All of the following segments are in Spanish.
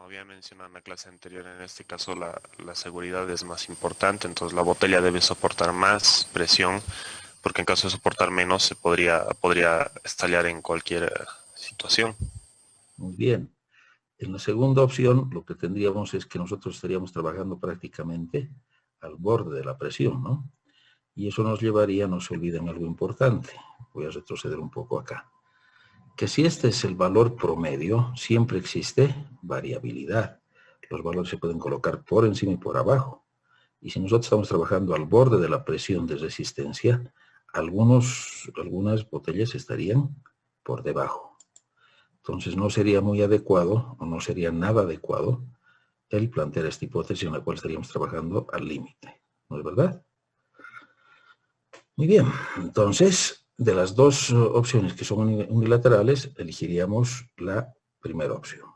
como había mencionado en la clase anterior, en este caso la seguridad es más importante, entonces la botella debe soportar más presión, porque en caso de soportar menos podría estallar en cualquier situación. Muy bien. En la segunda opción, lo que tendríamos es que nosotros estaríamos trabajando prácticamente al borde de la presión, ¿no? Y eso nos llevaría, no se olviden algo importante, voy a retroceder un poco acá, que si este es el valor promedio, siempre existe variabilidad. Los valores se pueden colocar por encima y por abajo. Y si nosotros estamos trabajando al borde de la presión de resistencia, algunas botellas estarían por debajo. Entonces no sería muy adecuado, o no sería nada adecuado, el plantear esta hipótesis en la cual estaríamos trabajando al límite. ¿No es verdad? Muy bien, entonces, de las dos opciones que son unilaterales, elegiríamos la primera opción.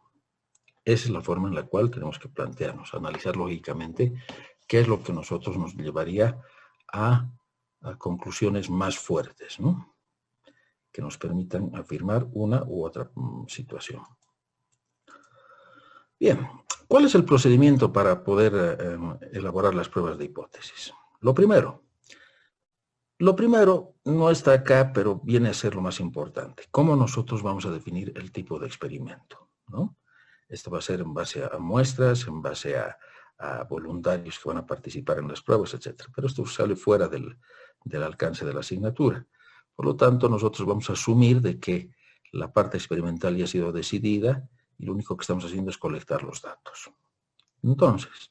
Esa es la forma en la cual tenemos que plantearnos, analizar lógicamente qué es lo que nosotros nos llevaría a conclusiones más fuertes, ¿no? Que nos permitan afirmar una u otra situación. Bien, ¿cuál es el procedimiento para poder elaborar las pruebas de hipótesis? Lo primero no está acá, pero viene a ser lo más importante. ¿Cómo nosotros vamos a definir el tipo de experimento? ¿No? Esto va a ser en base a muestras, en base a voluntarios que van a participar en las pruebas, etc. Pero esto sale fuera del alcance de la asignatura. Por lo tanto, nosotros vamos a asumir de que la parte experimental ya ha sido decidida y lo único que estamos haciendo es colectar los datos. Entonces,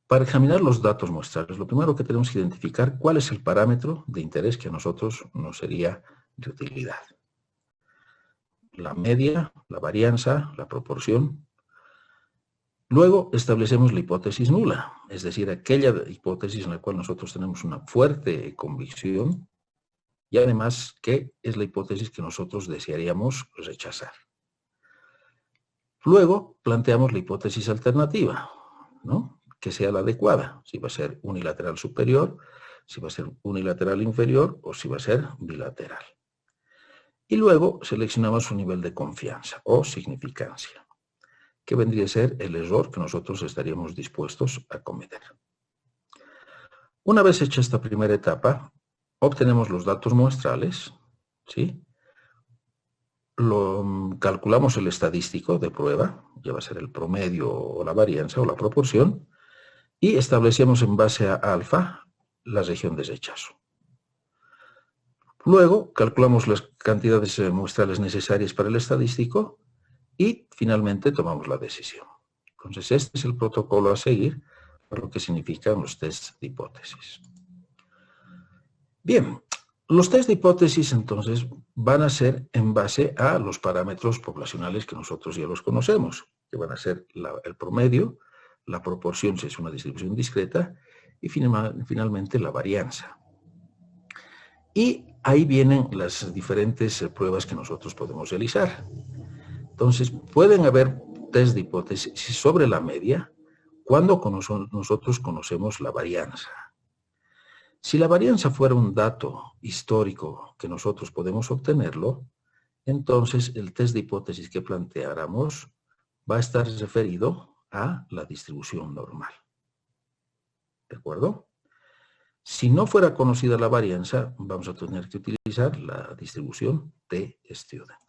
para examinar los datos muestrales, lo primero que tenemos que identificar cuál es el parámetro de interés que a nosotros nos sería de utilidad. La media, la varianza, la proporción. Luego establecemos la hipótesis nula, es decir, aquella hipótesis en la cual nosotros tenemos una fuerte convicción y además que es la hipótesis que nosotros desearíamos rechazar. Luego planteamos la hipótesis alternativa, ¿no? Que sea la adecuada, si va a ser unilateral superior, si va a ser unilateral inferior o si va a ser bilateral. Y luego seleccionamos su nivel de confianza o significancia, que vendría a ser el error que nosotros estaríamos dispuestos a cometer. Una vez hecha esta primera etapa, obtenemos los datos muestrales, ¿sí? Calculamos el estadístico de prueba, ya va a ser el promedio o la varianza o la proporción, y establecemos en base a alfa la región de rechazo. Luego calculamos las cantidades muestrales necesarias para el estadístico y finalmente tomamos la decisión. Entonces este es el protocolo a seguir para lo que significan los test de hipótesis. Bien, los test de hipótesis entonces van a ser en base a los parámetros poblacionales que nosotros ya los conocemos, que van a ser el promedio, la proporción si es una distribución discreta y finalmente la varianza. Y ahí vienen las diferentes pruebas que nosotros podemos realizar. Entonces, pueden haber test de hipótesis sobre la media cuando nosotros conocemos la varianza. Si la varianza fuera un dato histórico que nosotros podemos obtenerlo, entonces el test de hipótesis que planteáramos va a estar referido a la distribución normal. ¿De acuerdo? Si no fuera conocida la varianza, vamos a tener que utilizar la distribución t-student.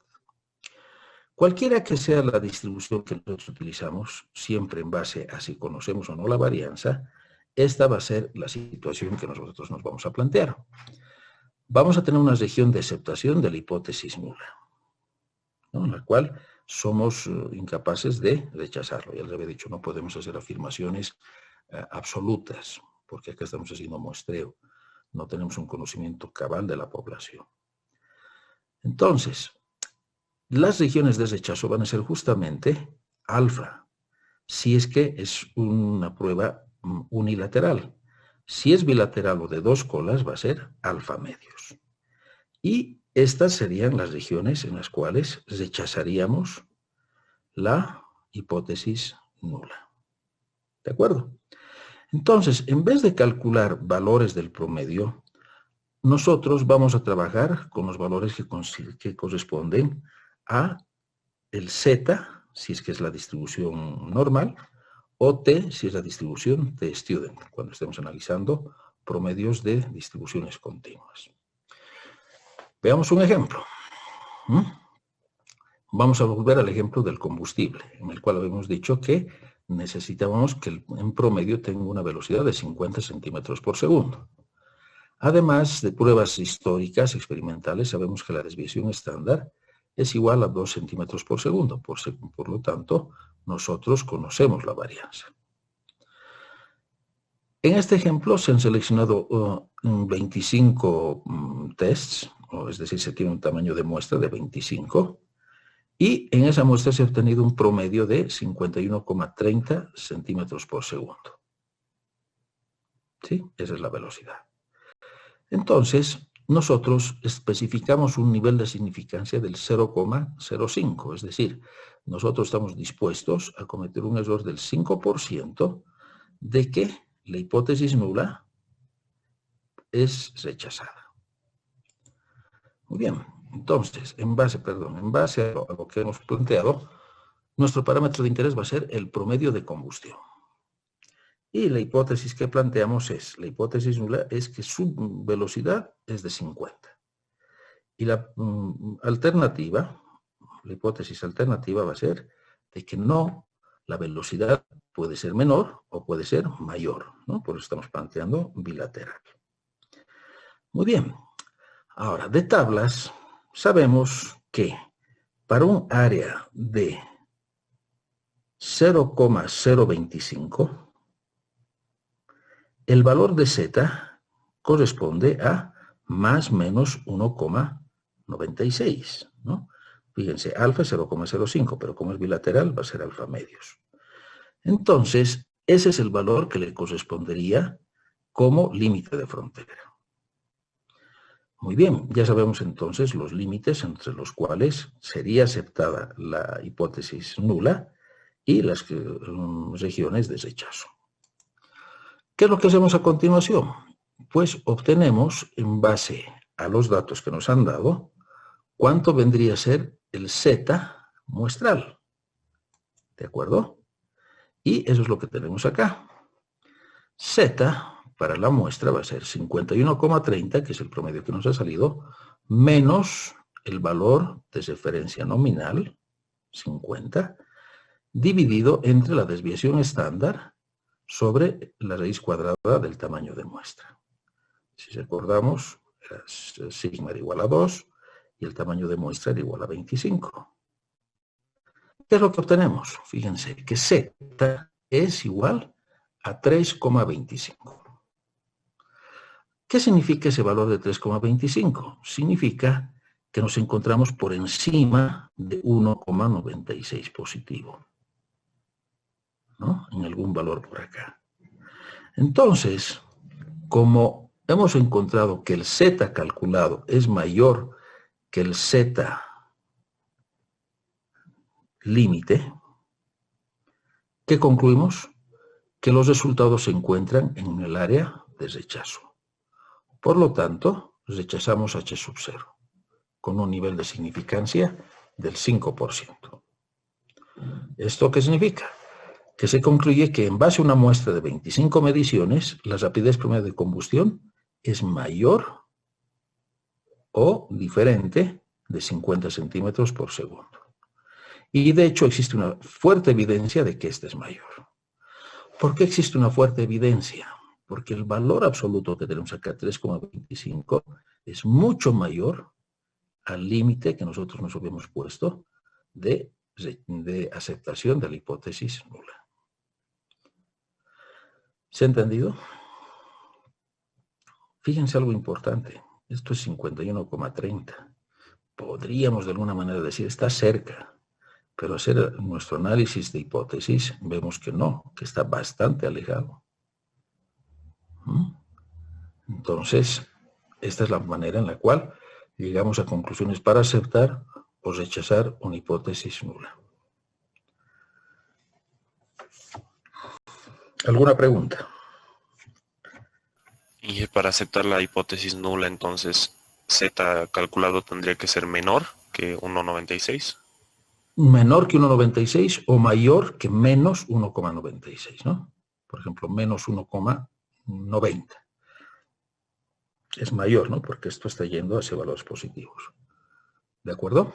Cualquiera que sea la distribución que nosotros utilizamos, siempre en base a si conocemos o no la varianza, esta va a ser la situación que nosotros nos vamos a plantear. Vamos a tener una región de aceptación de la hipótesis nula, ¿no? En la cual somos incapaces de rechazarlo. Ya les había dicho, no podemos hacer afirmaciones absolutas, porque acá estamos haciendo muestreo. No tenemos un conocimiento cabal de la población. Entonces, las regiones de rechazo van a ser justamente alfa, si es que es una prueba unilateral. Si es bilateral o de dos colas, va a ser alfa medios. Y estas serían las regiones en las cuales rechazaríamos la hipótesis nula. ¿De acuerdo? Entonces, en vez de calcular valores del promedio, nosotros vamos a trabajar con los valores que corresponden a el Z si es que es la distribución normal, o T si es la distribución de student, cuando estemos analizando promedios de distribuciones continuas. Veamos un ejemplo. Vamos a volver al ejemplo del combustible, en el cual habíamos dicho que necesitábamos que en promedio tenga una velocidad de 50 centímetros por segundo. Además de pruebas históricas, experimentales, sabemos que la desviación estándar es igual a 2 centímetros por segundo. Por lo tanto, nosotros conocemos la varianza. En este ejemplo se han seleccionado 25 tests, es decir, se tiene un tamaño de muestra de 25, y en esa muestra se ha obtenido un promedio de 51,30 centímetros por segundo. ¿Sí? Esa es la velocidad. Entonces, nosotros especificamos un nivel de significancia del 0,05, es decir, nosotros estamos dispuestos a cometer un error del 5% de que la hipótesis nula es rechazada. Muy bien, entonces, en base a lo que hemos planteado, nuestro parámetro de interés va a ser el promedio de combustión. Y la hipótesis que planteamos la hipótesis nula es que su velocidad es de 50. Y la alternativa, la hipótesis alternativa va a ser de que no, la velocidad puede ser menor o puede ser mayor, ¿no? Por eso estamos planteando bilateral. Muy bien. Ahora, de tablas, sabemos que para un área de 0,025, el valor de z corresponde a más menos 1,96, ¿no? Fíjense, alfa es 0,05, pero como es bilateral va a ser alfa medios. Entonces, ese es el valor que le correspondería como límite de frontera. Muy bien, ya sabemos entonces los límites entre los cuales sería aceptada la hipótesis nula y las regiones de rechazo. ¿Qué es lo que hacemos a continuación? Pues obtenemos, en base a los datos que nos han dado, cuánto vendría a ser el z muestral. ¿De acuerdo? Y eso es lo que tenemos acá. Z para la muestra va a ser 51,30, que es el promedio que nos ha salido, menos el valor de referencia nominal, 50, dividido entre la desviación estándar sobre la raíz cuadrada del tamaño de muestra. Si recordamos, sigma era igual a 2 y el tamaño de muestra era igual a 25. ¿Qué es lo que obtenemos? Fíjense que z es igual a 3,25. ¿Qué significa ese valor de 3,25? Significa que nos encontramos por encima de 1,96 positivo, ¿no? En algún valor por acá. Entonces, como hemos encontrado que el z calculado es mayor que el z límite, ¿qué concluimos? Que los resultados se encuentran en el área de rechazo. Por lo tanto, rechazamos H sub 0, con un nivel de significancia del 5%. ¿Esto qué significa? Que se concluye que en base a una muestra de 25 mediciones, la rapidez promedio de combustión es mayor o diferente de 50 centímetros por segundo. Y de hecho existe una fuerte evidencia de que esta es mayor. ¿Por qué existe una fuerte evidencia? Porque el valor absoluto que tenemos acá, 3,25, es mucho mayor al límite que nosotros nos habíamos puesto de aceptación de la hipótesis nula. ¿Se ha entendido? Fíjense algo importante. Esto es 51,30. Podríamos de alguna manera decir, está cerca, pero hacer nuestro análisis de hipótesis vemos que no, que está bastante alejado. Entonces, esta es la manera en la cual llegamos a conclusiones para aceptar o rechazar una hipótesis nula. ¿Alguna pregunta? Y para aceptar la hipótesis nula, entonces, z calculado tendría que ser menor que 1,96. menor que 1,96 o mayor que menos 1,96, ¿no? Por ejemplo, menos 1,90. Es mayor, ¿no? Porque esto está yendo hacia valores positivos. ¿De acuerdo?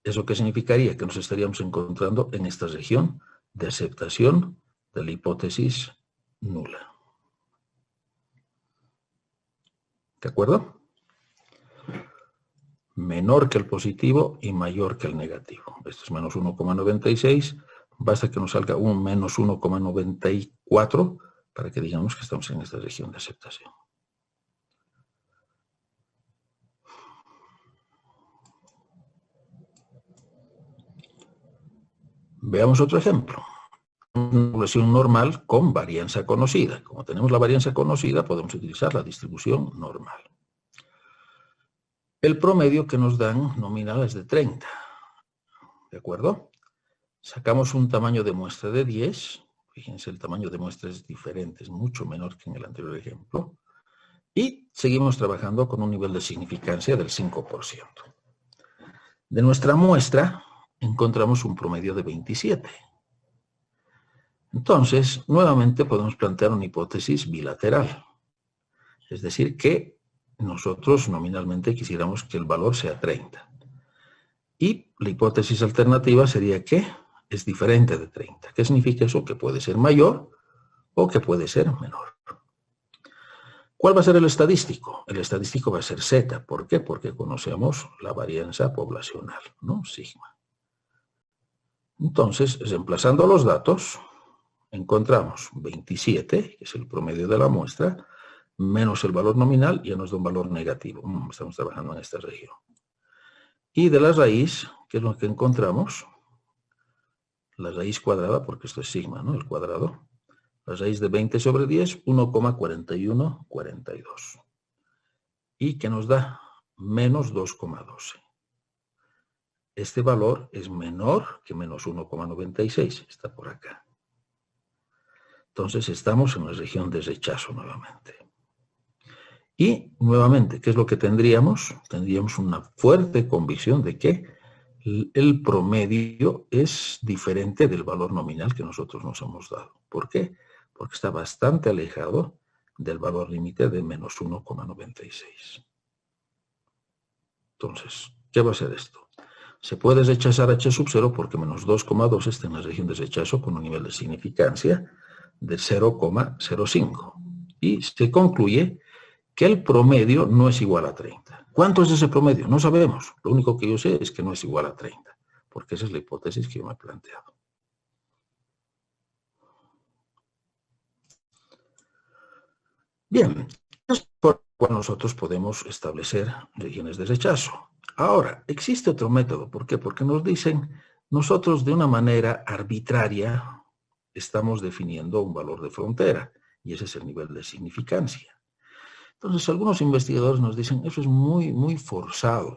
¿Eso qué significaría? Que nos estaríamos encontrando en esta región de aceptación de la hipótesis nula. ¿De acuerdo? Menor que el positivo y mayor que el negativo. Esto es menos 1,96. Basta que nos salga un menos 1,94 para que digamos que estamos en esta región de aceptación. Veamos otro ejemplo. Una población normal con varianza conocida. Como tenemos la varianza conocida, podemos utilizar la distribución normal. El promedio que nos dan nominal es de 30. ¿De acuerdo? Sacamos un tamaño de muestra de 10. Fíjense, el tamaño de muestra es diferente, es mucho menor que en el anterior ejemplo. Y seguimos trabajando con un nivel de significancia del 5%. De nuestra muestra, encontramos un promedio de 27. Entonces, nuevamente podemos plantear una hipótesis bilateral. Es decir, que nosotros nominalmente quisiéramos que el valor sea 30. Y la hipótesis alternativa sería que es diferente de 30. ¿Qué significa eso? Que puede ser mayor o que puede ser menor. ¿Cuál va a ser el estadístico? El estadístico va a ser Z. ¿Por qué? Porque conocemos la varianza poblacional, ¿no? Sigma. Entonces, reemplazando los datos, encontramos 27, que es el promedio de la muestra, menos el valor nominal, ya nos da un valor negativo. Estamos trabajando en esta región. Y de la raíz, ¿qué es lo que encontramos? La raíz cuadrada, porque esto es sigma, ¿no? El cuadrado. La raíz de 20 sobre 10, 1,4142. Y que nos da menos 2,12. Este valor es menor que menos 1,96. Está por acá. Entonces estamos en la región de rechazo nuevamente. Y nuevamente, ¿qué es lo que tendríamos? Tendríamos una fuerte convicción de que el promedio es diferente del valor nominal que nosotros nos hemos dado. ¿Por qué? Porque está bastante alejado del valor límite de menos 1,96. Entonces, ¿qué va a ser esto? Se puede rechazar h sub 0 porque menos 2,2 está en la región de rechazo con un nivel de significancia de 0,05. Y se concluye que el promedio no es igual a 30. ¿Cuánto es ese promedio? No sabemos. Lo único que yo sé es que no es igual a 30, porque esa es la hipótesis que yo me he planteado. Bien, es por lo cual nosotros podemos establecer regiones de rechazo. Ahora, existe otro método. ¿Por qué? Porque nos dicen, nosotros de una manera arbitraria estamos definiendo un valor de frontera, y ese es el nivel de significancia. Entonces, algunos investigadores nos dicen, eso es muy forzado,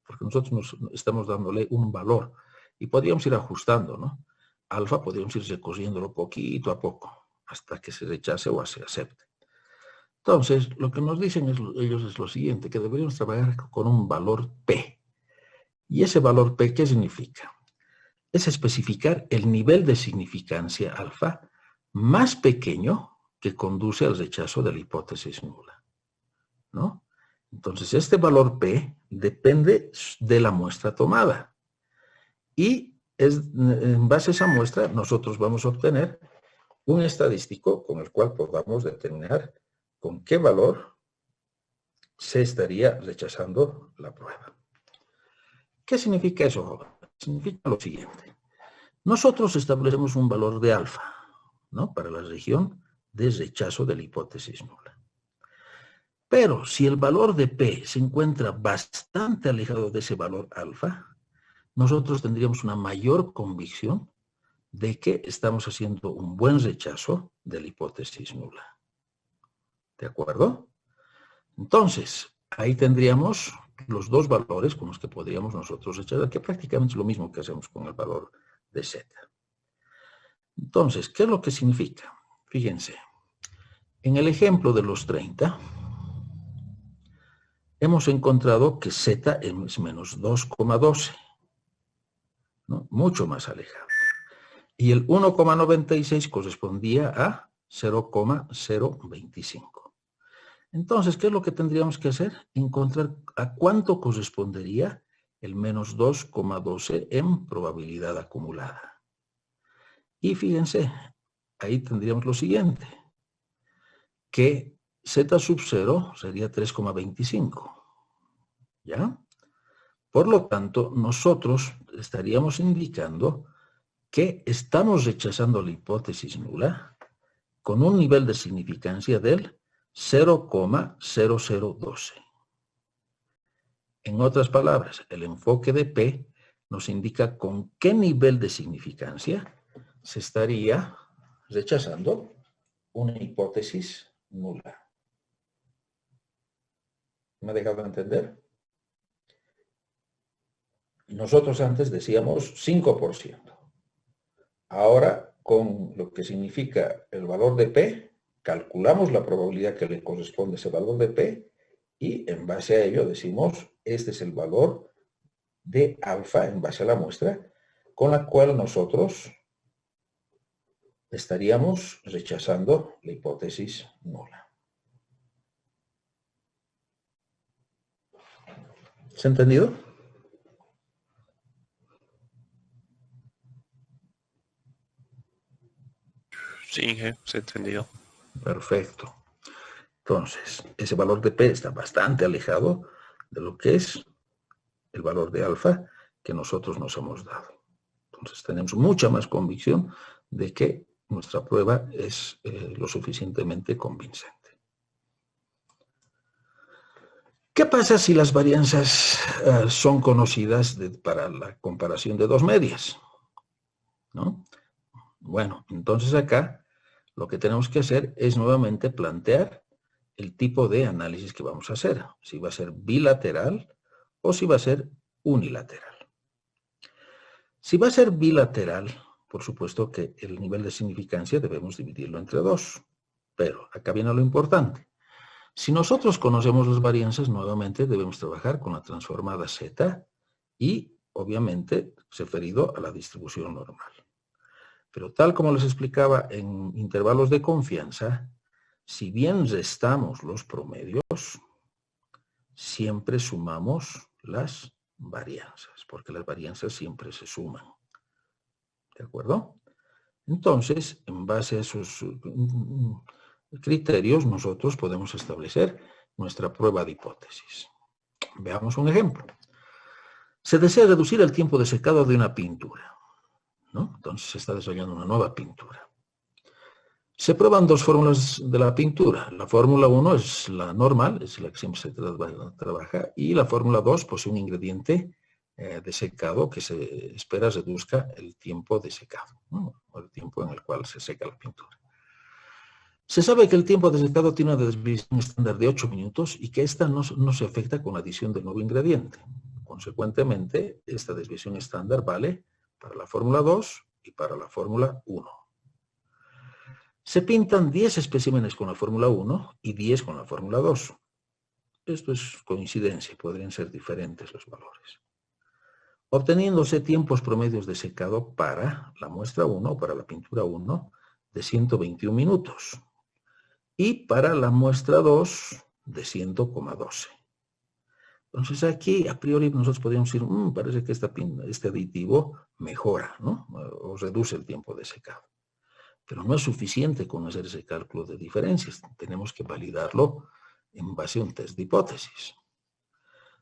porque nosotros nos estamos dándole un valor, y podríamos ir ajustando, ¿no? Alfa podríamos ir recorriéndolo poquito a poco, hasta que se rechace o se acepte. Entonces, lo que nos dicen ellos es lo siguiente, que deberíamos trabajar con un valor P. ¿Y ese valor P qué significa? Es especificar el nivel de significancia alfa más pequeño que conduce al rechazo de la hipótesis nula, ¿no? Entonces, este valor P depende de la muestra tomada. Y en base a esa muestra, nosotros vamos a obtener un estadístico con el cual podamos determinar con qué valor se estaría rechazando la prueba. ¿Qué significa eso, joven? Significa lo siguiente. Nosotros establecemos un valor de alfa, ¿no? Para la región de rechazo de la hipótesis nula. Pero si el valor de P se encuentra bastante alejado de ese valor alfa, nosotros tendríamos una mayor convicción de que estamos haciendo un buen rechazo de la hipótesis nula. ¿De acuerdo? Entonces, ahí tendríamos los dos valores con los que podríamos nosotros rechazar, que prácticamente es lo mismo que hacemos con el valor de Z. Entonces, ¿qué es lo que significa? Fíjense, en el ejemplo de los 30, hemos encontrado que Z es menos 2,12. ¿no? Mucho más alejado. Y el 1,96 correspondía a 0,025. Entonces, ¿qué es lo que tendríamos que hacer? Encontrar a cuánto correspondería el menos 2,12 en probabilidad acumulada. Y fíjense, ahí tendríamos lo siguiente, que z sub 0 sería 3,25. ¿Ya? Por lo tanto, nosotros estaríamos indicando que estamos rechazando la hipótesis nula con un nivel de significancia del 0,0012. En otras palabras, el enfoque de P nos indica con qué nivel de significancia se estaría rechazando una hipótesis nula. ¿Me ha dejado entender? Nosotros antes decíamos 5%. Ahora, con lo que significa el valor de P, calculamos la probabilidad que le corresponde a ese valor de P y en base a ello decimos, este es el valor de alfa en base a la muestra, con la cual nosotros estaríamos rechazando la hipótesis nula. ¿Se ha entendido? Sí, Inge, se ha entendido. Perfecto. Entonces, ese valor de P está bastante alejado de lo que es el valor de alfa que nosotros nos hemos dado. Entonces, tenemos mucha más convicción de que nuestra prueba es lo suficientemente convincente. ¿Qué pasa si las varianzas son conocidas para la comparación de dos medias? ¿No? Bueno, entonces acá lo que tenemos que hacer es nuevamente plantear el tipo de análisis que vamos a hacer. Si va a ser bilateral o si va a ser unilateral. Si va a ser bilateral, por supuesto que el nivel de significancia debemos dividirlo entre dos. Pero acá viene lo importante. Si nosotros conocemos las varianzas, nuevamente debemos trabajar con la transformada Z y, obviamente, referido a la distribución normal. Pero tal como les explicaba en intervalos de confianza, si bien restamos los promedios, siempre sumamos las varianzas, porque las varianzas siempre se suman. ¿De acuerdo? Entonces, en base a esos criterios, nosotros podemos establecer nuestra prueba de hipótesis. Veamos un ejemplo. Se desea reducir el tiempo de secado de una pintura, ¿no? Entonces se está desarrollando una nueva pintura. Se prueban dos fórmulas de la pintura. La fórmula 1 es la normal, es la que siempre se trabaja, y la fórmula 2 posee un ingrediente de secado que se espera reduzca el tiempo de secado, ¿no? O el tiempo en el cual se seca la pintura. Se sabe que el tiempo de secado tiene una desviación estándar de 8 minutos y que esta no se afecta con la adición del nuevo ingrediente. Consecuentemente, esta desviación estándar vale para la fórmula 2 y para la fórmula 1. Se pintan 10 especímenes con la fórmula 1 y 10 con la fórmula 2. Esto es coincidencia, podrían ser diferentes los valores. Obteniéndose tiempos promedios de secado para la muestra 1, para la pintura 1, de 121 minutos. Y para la muestra 2, de 100,12. Entonces aquí, a priori, nosotros podríamos decir, parece que este aditivo mejora, ¿no? O reduce el tiempo de secado. Pero no es suficiente con hacer ese cálculo de diferencias. Tenemos que validarlo en base a un test de hipótesis.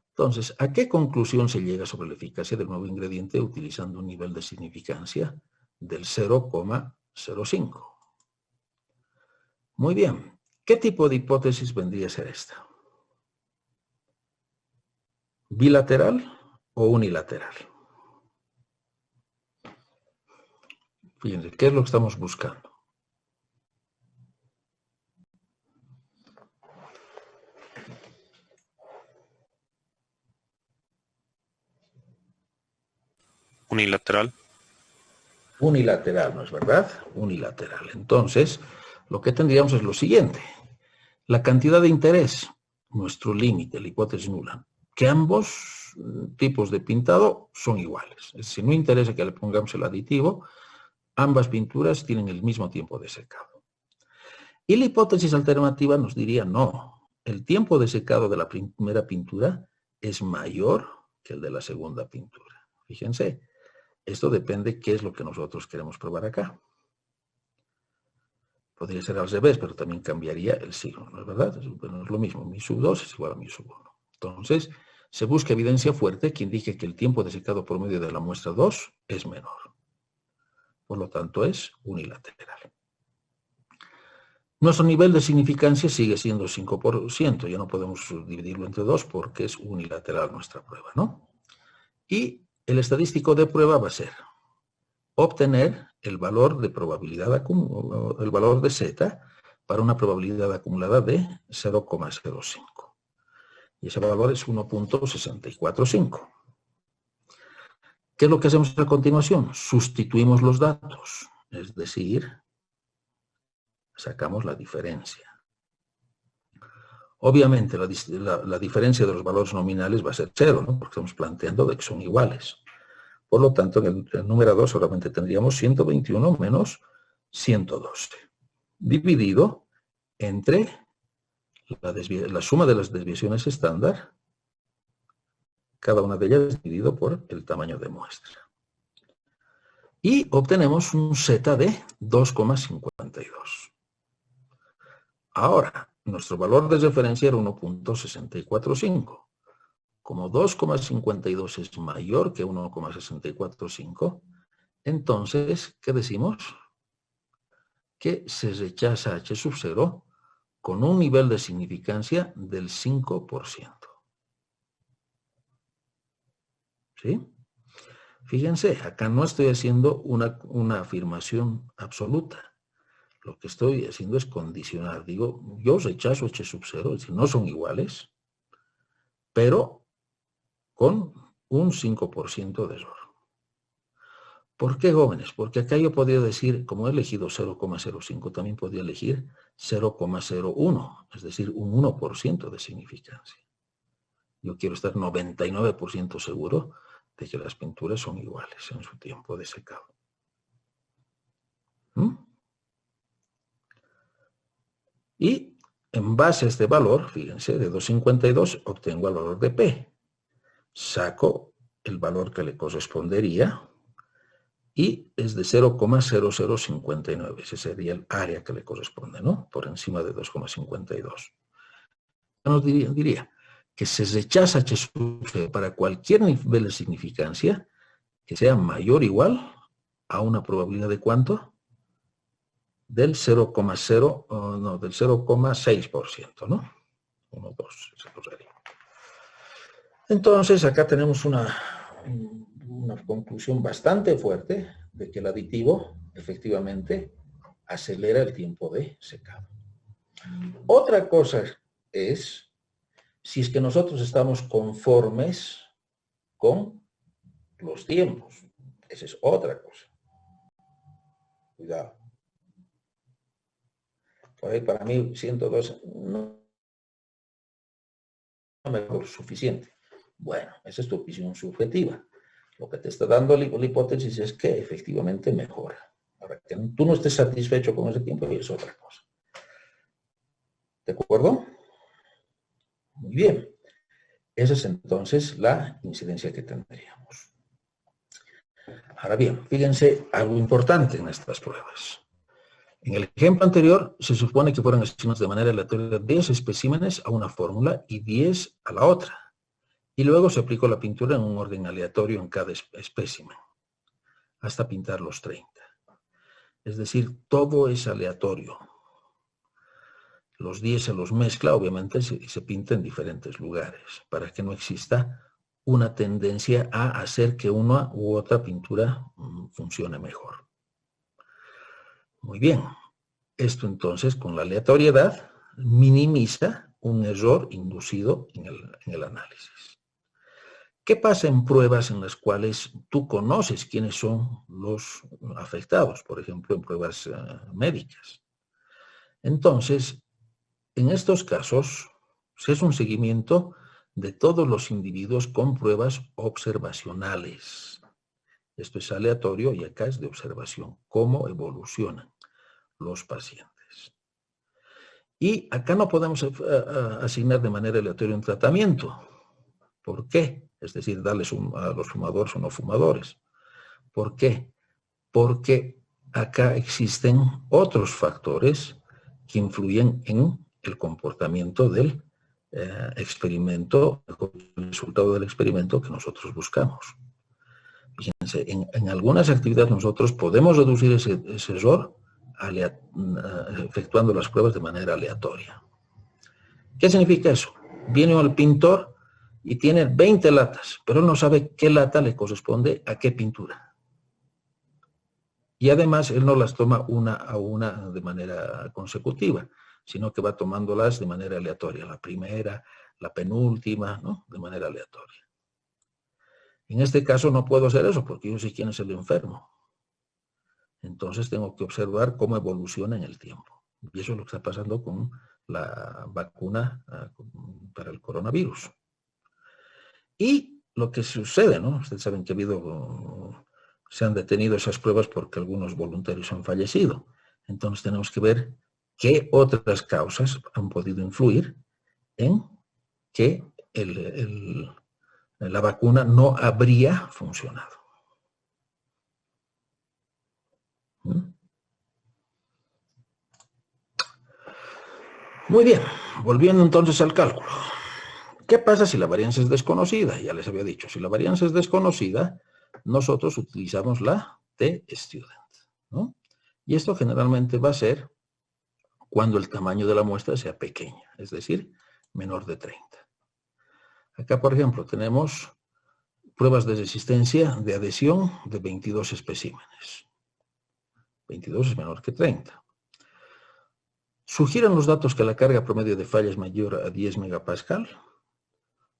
Entonces, ¿a qué conclusión se llega sobre la eficacia del nuevo ingrediente utilizando un nivel de significancia del 0,05? Muy bien. ¿Qué tipo de hipótesis vendría a ser esta? ¿Bilateral o unilateral? Fíjense, ¿qué es lo que estamos buscando? Unilateral. Unilateral, ¿no es verdad? Unilateral. Entonces, lo que tendríamos es lo siguiente. La cantidad de interés, nuestro límite, la hipótesis nula, que ambos tipos de pintado son iguales. Es decir, no interesa que le pongamos el aditivo, ambas pinturas tienen el mismo tiempo de secado. Y la hipótesis alternativa nos diría no, el tiempo de secado de la primera pintura es mayor que el de la segunda pintura. Fíjense, esto depende qué es lo que nosotros queremos probar acá. Podría ser al revés, pero también cambiaría el signo, ¿no es verdad? Bueno, es lo mismo, mi sub 2 es igual a mi sub 1. Entonces, se busca evidencia fuerte que indique que el tiempo de secado promedio de la muestra 2 es menor. Por lo tanto, es unilateral. Nuestro nivel de significancia sigue siendo 5%. Ya no podemos dividirlo entre 2 porque es unilateral nuestra prueba, ¿no? Y el estadístico de prueba va a ser obtener el valor de probabilidad, el valor de Z para una probabilidad acumulada de 0,05. Y ese valor es 1.645. ¿Qué es lo que hacemos a continuación? Sustituimos los datos, es decir, sacamos la diferencia. Obviamente la diferencia de los valores nominales va a ser 0, ¿no? Porque estamos planteando de que son iguales. Por lo tanto, en el numerador solamente tendríamos 121 menos 112, dividido entre la suma de las desviaciones estándar, cada una de ellas dividido por el tamaño de muestra. Y obtenemos un Z de 2,52. Ahora, nuestro valor de referencia era 1.645. Como 2,52 es mayor que 1,645, entonces, ¿qué decimos? Que se rechaza H sub 0 con un nivel de significancia del 5%. ¿Sí? Fíjense, acá no estoy haciendo una afirmación absoluta. Lo que estoy haciendo es condicionar. Digo, yo rechazo H sub 0, es decir, no son iguales, pero con un 5% de error. ¿Por qué, jóvenes? Porque acá yo podría decir, como he elegido 0,05, también podría elegir 0,01, es decir, un 1% de significancia. Yo quiero estar 99% seguro de que las pinturas son iguales en su tiempo de secado. Y en base a este valor, fíjense, de 2,52 obtengo el valor de P. Saco el valor que le correspondería y es de 0,0059. Ese sería el área que le corresponde, ¿no? Por encima de 2,52. Nos diría que se rechaza H sub 0 para cualquier nivel de significancia que sea mayor o igual a una probabilidad de ¿cuánto? Del 0,6%, ¿no? 1, 2, esa sería. Entonces, acá tenemos una conclusión bastante fuerte de que el aditivo efectivamente acelera el tiempo de secado. Otra cosa es si es que nosotros estamos conformes con los tiempos. Esa es otra cosa. Cuidado. Por ahí para mí 102 no me es suficiente. Bueno, esa es tu opinión subjetiva. Lo que te está dando la hipótesis es que efectivamente mejora. Ahora, que tú no estés satisfecho con ese tiempo es otra cosa. ¿De acuerdo? Muy bien. Esa es entonces la incidencia que tendríamos. Ahora bien, fíjense algo importante en estas pruebas. En el ejemplo anterior, se supone que fueron asignados de manera aleatoria 10 especímenes a una fórmula y 10 a la otra. Y luego se aplicó la pintura en un orden aleatorio en cada espécimen, hasta pintar los 30. Es decir, todo es aleatorio. Los 10 se los mezcla, obviamente, y se pinta en diferentes lugares, para que no exista una tendencia a hacer que una u otra pintura funcione mejor. Muy bien. Esto entonces, con la aleatoriedad, minimiza un error inducido en el análisis. ¿Qué pasa en pruebas en las cuales tú conoces quiénes son los afectados? Por ejemplo, en pruebas médicas. Entonces, en estos casos, se hace un seguimiento de todos los individuos con pruebas observacionales. Esto es aleatorio y acá es de observación. ¿Cómo evolucionan los pacientes? Y acá no podemos asignar de manera aleatoria un tratamiento. ¿Por qué? Es decir, darles a los fumadores o no fumadores. ¿Por qué? Porque acá existen otros factores que influyen en el comportamiento del experimento, el resultado del experimento que nosotros buscamos. Fíjense, en algunas actividades nosotros podemos reducir ese error efectuando las pruebas de manera aleatoria. ¿Qué significa eso? Viene el pintor y tiene 20 latas, pero él no sabe qué lata le corresponde a qué pintura. Y además él no las toma una a una de manera consecutiva, sino que va tomándolas de manera aleatoria, la primera, la penúltima, ¿no? De manera aleatoria. En este caso no puedo hacer eso porque yo sé quién es el enfermo. Entonces tengo que observar cómo evoluciona en el tiempo. Y eso es lo que está pasando con la vacuna para el coronavirus. Y lo que sucede, ¿no? Ustedes saben que se han detenido esas pruebas porque algunos voluntarios han fallecido. Entonces tenemos que ver qué otras causas han podido influir en que la vacuna no habría funcionado. Muy bien, volviendo entonces al cálculo. ¿Qué pasa si la varianza es desconocida? Ya les había dicho, si la varianza es desconocida, nosotros utilizamos la t-student, ¿no? Y esto generalmente va a ser cuando el tamaño de la muestra sea pequeña, es decir, menor de 30. Acá, por ejemplo, tenemos pruebas de resistencia de adhesión de 22 especímenes. 22 es menor que 30. Sugieren los datos que la carga promedio de falla es mayor a 10 megapascal.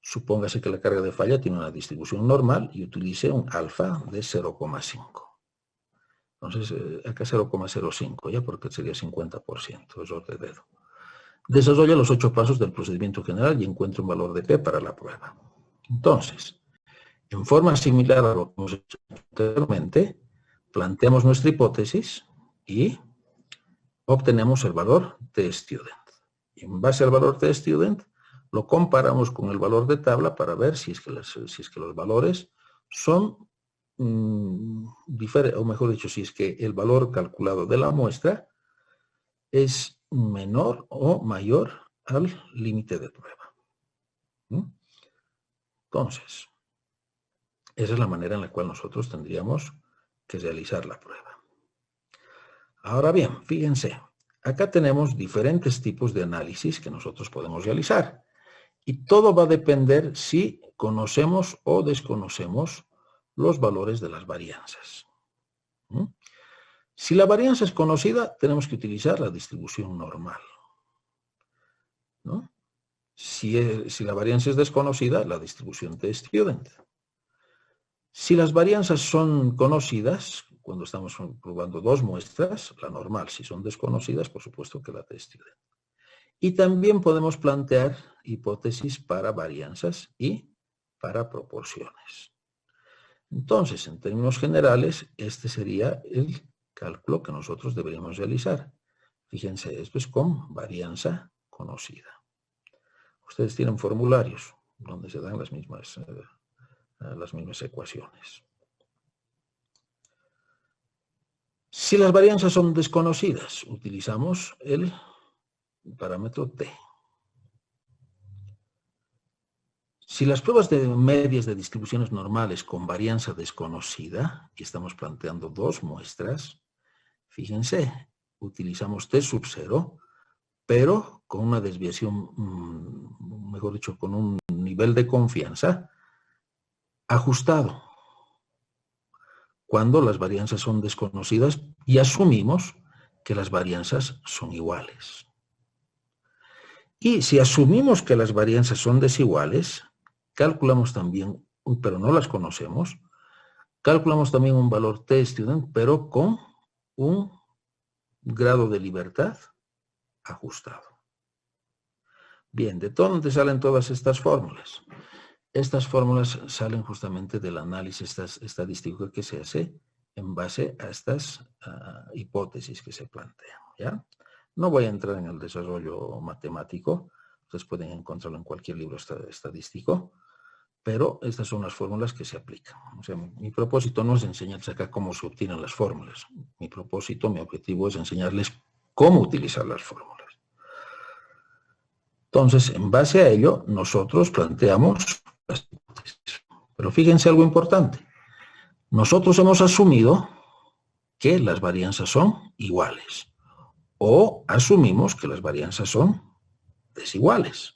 Supóngase que la carga de falla tiene una distribución normal y utilice un alfa de 0,5. Entonces, acá 0,05, ya porque sería 50%, error de dedo. Desarrolla los 8 pasos del procedimiento general y encuentra un valor de P para la prueba. Entonces, en forma similar a lo que hemos hecho anteriormente, planteamos nuestra hipótesis y obtenemos el valor t-student. Y en base al valor t-student, lo comparamos con el valor de tabla para ver si es que los valores son diferentes, o mejor dicho, si es que el valor calculado de la muestra es menor o mayor al límite de prueba. Entonces, esa es la manera en la cual nosotros tendríamos que realizar la prueba. Ahora bien, fíjense, acá tenemos diferentes tipos de análisis que nosotros podemos realizar. Y todo va a depender si conocemos o desconocemos los valores de las varianzas. Si la varianza es conocida, tenemos que utilizar la distribución normal, ¿no? Si la varianza es desconocida, la distribución t-student. Si las varianzas son conocidas, cuando estamos probando dos muestras, la normal. Si son desconocidas, por supuesto que la t-student. Y también podemos plantear hipótesis para varianzas y para proporciones. Entonces, en términos generales, este sería el cálculo que nosotros deberíamos realizar. Fíjense, esto es con varianza conocida. Ustedes tienen formularios donde se dan las mismas ecuaciones. Si las varianzas son desconocidas, utilizamos el parámetro t. Si las pruebas de medias de distribuciones normales con varianza desconocida, y estamos planteando dos muestras, fíjense, utilizamos t sub 0, pero con una desviación, mejor dicho, con un nivel de confianza ajustado, cuando las varianzas son desconocidas y asumimos que las varianzas son iguales. Y si asumimos que las varianzas son desiguales, calculamos también, pero no las conocemos, calculamos también un valor t-student, pero con un grado de libertad ajustado. Bien, ¿de dónde salen todas estas fórmulas? Estas fórmulas salen justamente del análisis estadístico que se hace en base a estas hipótesis que se plantean, ¿ya? No voy a entrar en el desarrollo matemático, ustedes pueden encontrarlo en cualquier libro estadístico, pero estas son las fórmulas que se aplican. O sea, mi propósito no es enseñarles acá cómo se obtienen las fórmulas. Mi propósito, mi objetivo es enseñarles cómo utilizar las fórmulas. Entonces, en base a ello, nosotros planteamos las hipótesis. Pero fíjense algo importante. Nosotros hemos asumido que las varianzas son iguales o asumimos que las varianzas son desiguales.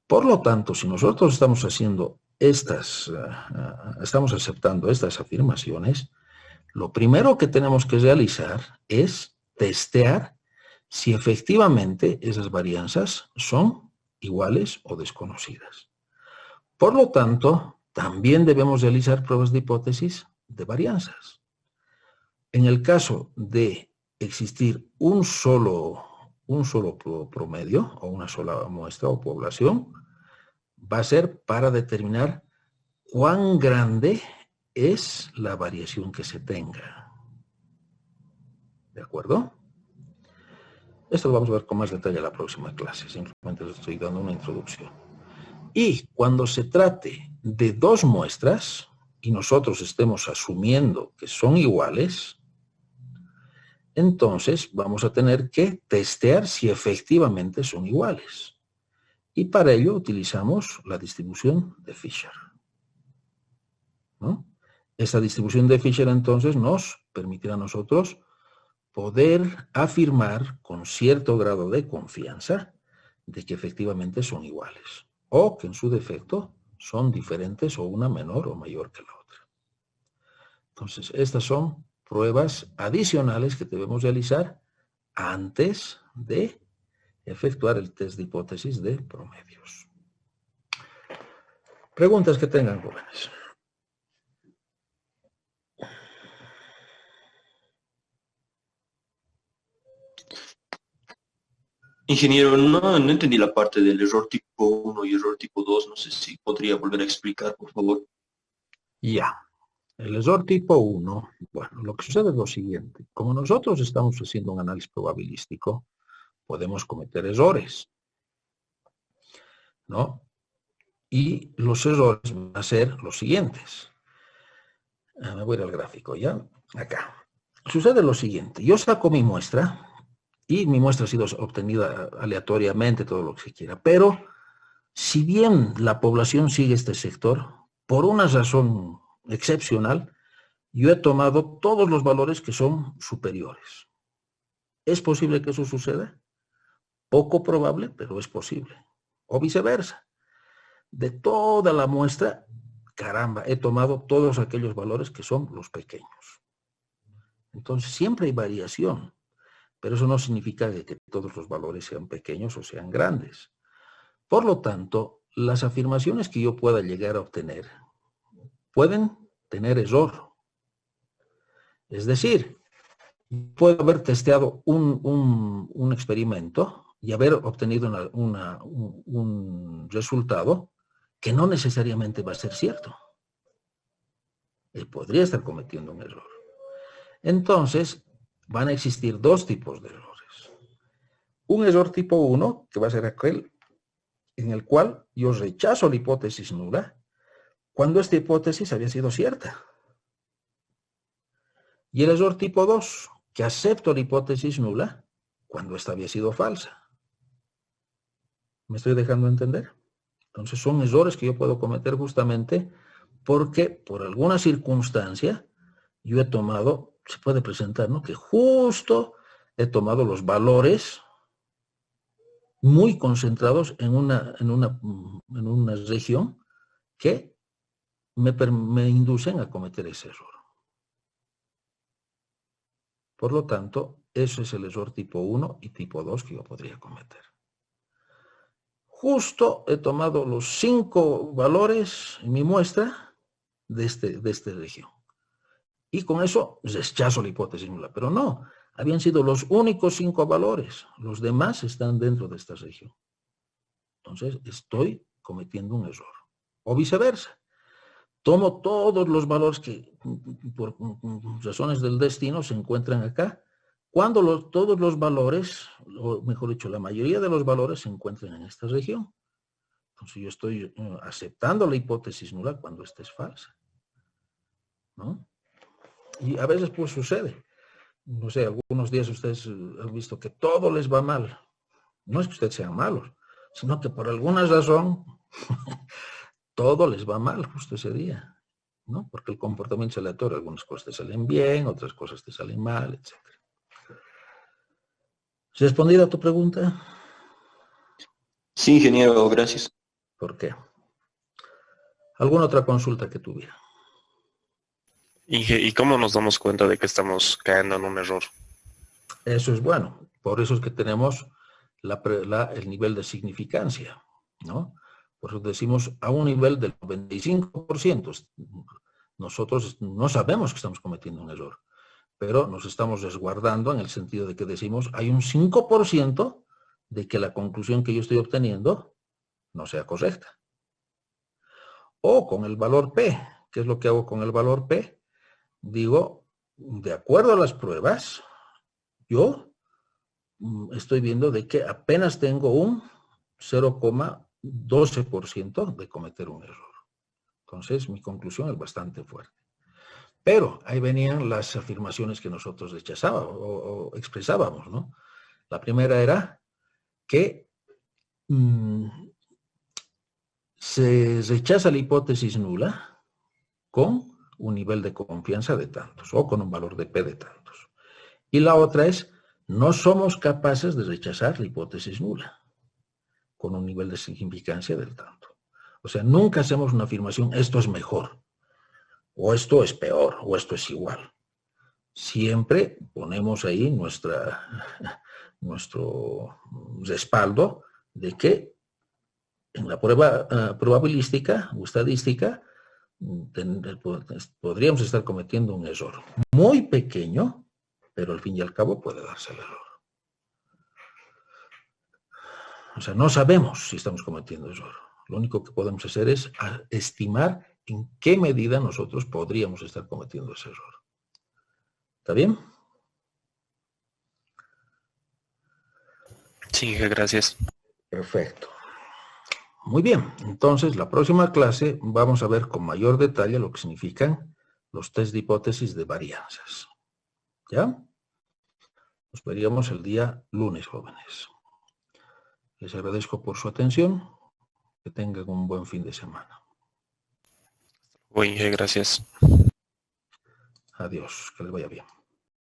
Por lo tanto, si nosotros estamos haciendo estamos aceptando estas afirmaciones, lo primero que tenemos que realizar es testear si efectivamente esas varianzas son iguales o desconocidas. Por lo tanto, también debemos realizar pruebas de hipótesis de varianzas. En el caso de existir un solo promedio o una sola muestra o población, va a ser para determinar cuán grande es la variación que se tenga. ¿De acuerdo? Esto lo vamos a ver con más detalle en la próxima clase. Simplemente les estoy dando una introducción. Y cuando se trate de dos muestras y nosotros estemos asumiendo que son iguales, entonces vamos a tener que testear si efectivamente son iguales. Y para ello utilizamos la distribución de Fisher, ¿no? Esta distribución de Fisher entonces nos permitirá a nosotros poder afirmar con cierto grado de confianza de que efectivamente son iguales o que en su defecto son diferentes o una menor o mayor que la otra. Entonces, estas son pruebas adicionales que debemos realizar antes de efectuar el test de hipótesis de promedios. Preguntas que tengan, jóvenes. Ingeniero, no entendí la parte del error tipo 1 y error tipo 2. No sé si podría volver a explicar, por favor. Ya. El error tipo 1, bueno, lo que sucede es lo siguiente. Como nosotros estamos haciendo un análisis probabilístico, podemos cometer errores, ¿no? Y los errores van a ser los siguientes. Me voy a ir al gráfico, ¿ya? Acá. Sucede lo siguiente. Yo saco mi muestra, y mi muestra ha sido obtenida aleatoriamente, todo lo que se quiera, pero si bien la población sigue este sector, por una razón excepcional, yo he tomado todos los valores que son superiores. ¿Es posible que eso suceda? Poco probable, pero es posible. O viceversa. De toda la muestra, caramba, he tomado todos aquellos valores que son los pequeños. Entonces, siempre hay variación, pero eso no significa que todos los valores sean pequeños o sean grandes. Por lo tanto, las afirmaciones que yo pueda llegar a obtener pueden tener error. Es decir, puedo haber testeado un experimento y haber obtenido un resultado que no necesariamente va a ser cierto. Podría estar cometiendo un error. Entonces, van a existir dos tipos de errores. Un error tipo 1, que va a ser aquel en el cual yo rechazo la hipótesis nula cuando esta hipótesis había sido cierta. Y el error tipo 2, que acepto la hipótesis nula cuando esta había sido falsa. ¿Me estoy dejando entender? Entonces son errores que yo puedo cometer justamente porque por alguna circunstancia yo he tomado, se puede presentar, ¿no? Que justo he tomado los valores muy concentrados en una región que me inducen a cometer ese error. Por lo tanto, eso es el error tipo 1 y tipo 2 que yo podría cometer. Justo he tomado los 5 valores en mi muestra de esta región. Y con eso rechazo la hipótesis nula. Pero no, habían sido los únicos 5 valores. Los demás están dentro de esta región. Entonces, estoy cometiendo un error. O viceversa. Tomo todos los valores que por razones del destino se encuentran acá, cuando todos los valores, o mejor dicho, la mayoría de los valores se encuentran en esta región. Entonces yo estoy aceptando la hipótesis nula cuando esta es falsa, ¿no? Y a veces pues sucede. No sé, algunos días ustedes han visto que todo les va mal. No es que ustedes sean malos, sino que por alguna razón todo les va mal justo ese día, ¿no? Porque el comportamiento es aleatorio. Algunas cosas te salen bien, otras cosas te salen mal, etc. ¿Respondida a tu pregunta? Sí, ingeniero, gracias. ¿Por qué? ¿Alguna otra consulta que tuviera? ¿Y cómo nos damos cuenta de que estamos cayendo en un error? Eso es bueno. Por eso es que tenemos el nivel de significancia, ¿no? Por eso decimos a un nivel del 95%. Nosotros no sabemos que estamos cometiendo un error, pero nos estamos resguardando en el sentido de que decimos hay un 5% de que la conclusión que yo estoy obteniendo no sea correcta. O con el valor P. ¿Qué es lo que hago con el valor P? Digo, de acuerdo a las pruebas, yo estoy viendo de que apenas tengo un 0,12% de cometer un error. Entonces, mi conclusión es bastante fuerte. Pero ahí venían las afirmaciones que nosotros rechazábamos o expresábamos, ¿no? La primera era que se rechaza la hipótesis nula con un nivel de confianza de tantos o con un valor de P de tantos. Y la otra es, no somos capaces de rechazar la hipótesis nula con un nivel de significancia del tanto. O sea, nunca hacemos una afirmación, esto es mejor, o esto es peor, o esto es igual. Siempre ponemos ahí nuestro respaldo de que en la prueba probabilística o estadística podríamos estar cometiendo un error muy pequeño, pero al fin y al cabo puede darse el error. O sea, no sabemos si estamos cometiendo error. Lo único que podemos hacer es estimar en qué medida nosotros podríamos estar cometiendo ese error. ¿Está bien? Sí, gracias. Perfecto. Muy bien. Entonces, la próxima clase vamos a ver con mayor detalle lo que significan los test de hipótesis de varianzas. ¿Ya? Nos veríamos el día lunes, jóvenes. Les agradezco por su atención. Que tengan un buen fin de semana. Oye, gracias. Adiós. Que les vaya bien.